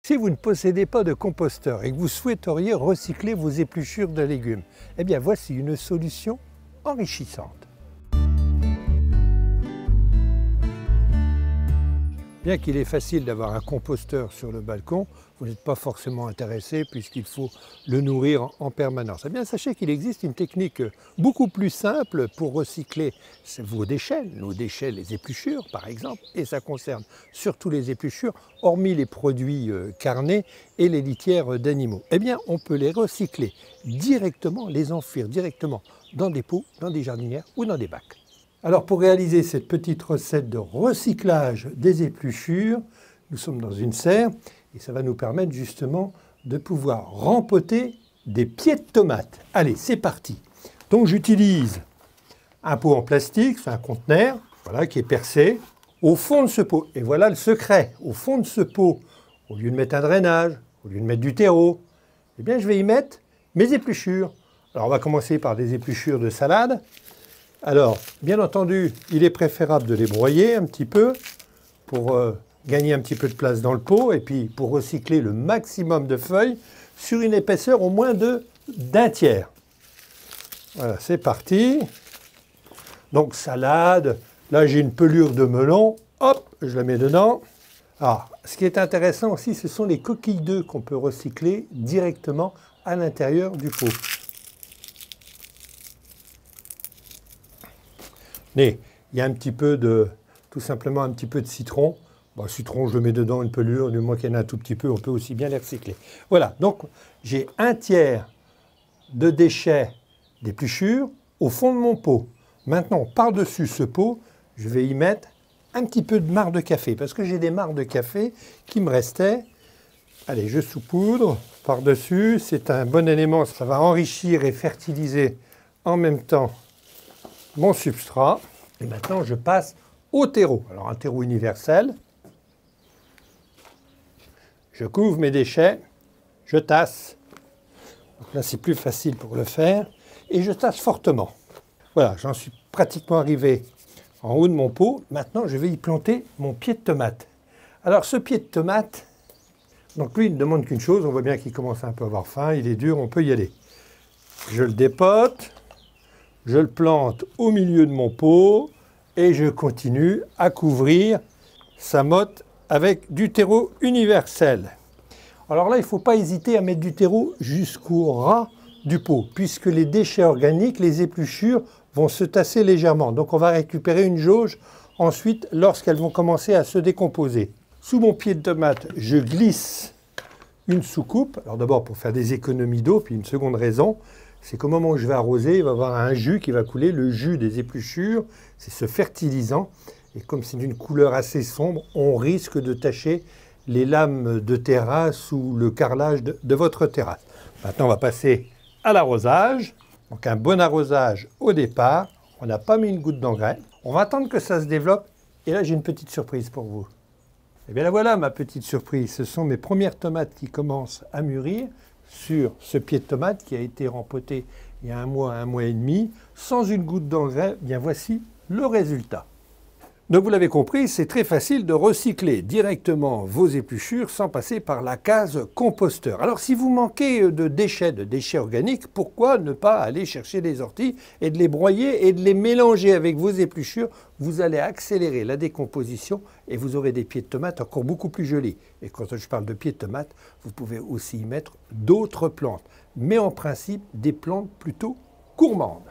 Si vous ne possédez pas de composteur et que vous souhaiteriez recycler vos épluchures de légumes, eh bien voici une solution enrichissante. Bien qu'il est facile d'avoir un composteur sur le balcon, vous n'êtes pas forcément intéressé puisqu'il faut le nourrir en permanence. Eh bien, sachez qu'il existe une technique beaucoup plus simple pour recycler vos déchets, nos déchets, les épluchures par exemple, et ça concerne surtout les épluchures, hormis les produits carnés et les litières d'animaux. Eh bien, on peut les recycler directement, les enfouir directement dans des pots, dans des jardinières ou dans des bacs. Alors pour réaliser cette petite recette de recyclage des épluchures, nous sommes dans une serre et ça va nous permettre justement de pouvoir rempoter des pieds de tomates. Allez, c'est parti. Donc j'utilise un pot en plastique, c'est un conteneur, voilà, qui est percé. Au fond de ce pot, et voilà le secret, au fond de ce pot, au lieu de mettre un drainage, au lieu de mettre du terreau, eh bien je vais y mettre mes épluchures. Alors on va commencer par des épluchures de salade. Alors, bien entendu, il est préférable de les broyer un petit peu pour gagner un petit peu de place dans le pot et puis pour recycler le maximum de feuilles sur une épaisseur au moins d'un tiers. Voilà, c'est parti. Donc, salade. Là, j'ai une pelure de melon. Hop, je la mets dedans. Alors, ce qui est intéressant aussi, ce sont les coquilles d'œufs qu'on peut recycler directement à l'intérieur du pot. Mais il y a un petit peu tout simplement un petit peu de citron. Bon, le citron, je le mets dedans une pelure, du moins qu'il y en a un tout petit peu, on peut aussi bien les recycler. Voilà, donc j'ai un tiers de déchets d'épluchures au fond de mon pot. Maintenant, par-dessus ce pot, je vais y mettre un petit peu de marc de café, parce que j'ai des marcs de café qui me restaient. Allez, je saupoudre par-dessus, c'est un bon élément, ça va enrichir et fertiliser en même temps mon substrat. Et maintenant, je passe au terreau. Alors, un terreau universel. Je couvre mes déchets, je tasse. Donc là, c'est plus facile pour le faire. Et je tasse fortement. Voilà, j'en suis pratiquement arrivé en haut de mon pot. Maintenant, je vais y planter mon pied de tomate. Alors, ce pied de tomate, donc lui, il ne demande qu'une chose. On voit bien qu'il commence un peu à avoir faim. Il est dur, on peut y aller. Je le dépote. Je le plante au milieu de mon pot et je continue à couvrir sa motte avec du terreau universel. Alors là, il ne faut pas hésiter à mettre du terreau jusqu'au ras du pot, puisque les déchets organiques, les épluchures, vont se tasser légèrement. Donc on va récupérer une jauge ensuite lorsqu'elles vont commencer à se décomposer. Sous mon pied de tomate, je glisse une soucoupe. Alors d'abord pour faire des économies d'eau, puis une seconde raison, c'est qu'au moment où je vais arroser, il va y avoir un jus qui va couler, le jus des épluchures, c'est ce fertilisant. Et comme c'est d'une couleur assez sombre, on risque de tacher les lames de terrasse ou le carrelage de votre terrasse. Maintenant, on va passer à l'arrosage. Donc un bon arrosage au départ. On n'a pas mis une goutte d'engrais. On va attendre que ça se développe. Et là, j'ai une petite surprise pour vous. Et bien là, voilà ma petite surprise. Ce sont mes premières tomates qui commencent à mûrir sur ce pied de tomate qui a été rempoté il y a un mois et demi, sans une goutte d'engrais. Bien voici le résultat. Donc vous l'avez compris, c'est très facile de recycler directement vos épluchures sans passer par la case composteur. Alors si vous manquez de déchets organiques, pourquoi ne pas aller chercher des orties et de les broyer et de les mélanger avec vos épluchures? Vous allez accélérer la décomposition et vous aurez des pieds de tomates encore beaucoup plus jolis. Et quand je parle de pieds de tomates, vous pouvez aussi y mettre d'autres plantes, mais en principe des plantes plutôt gourmandes.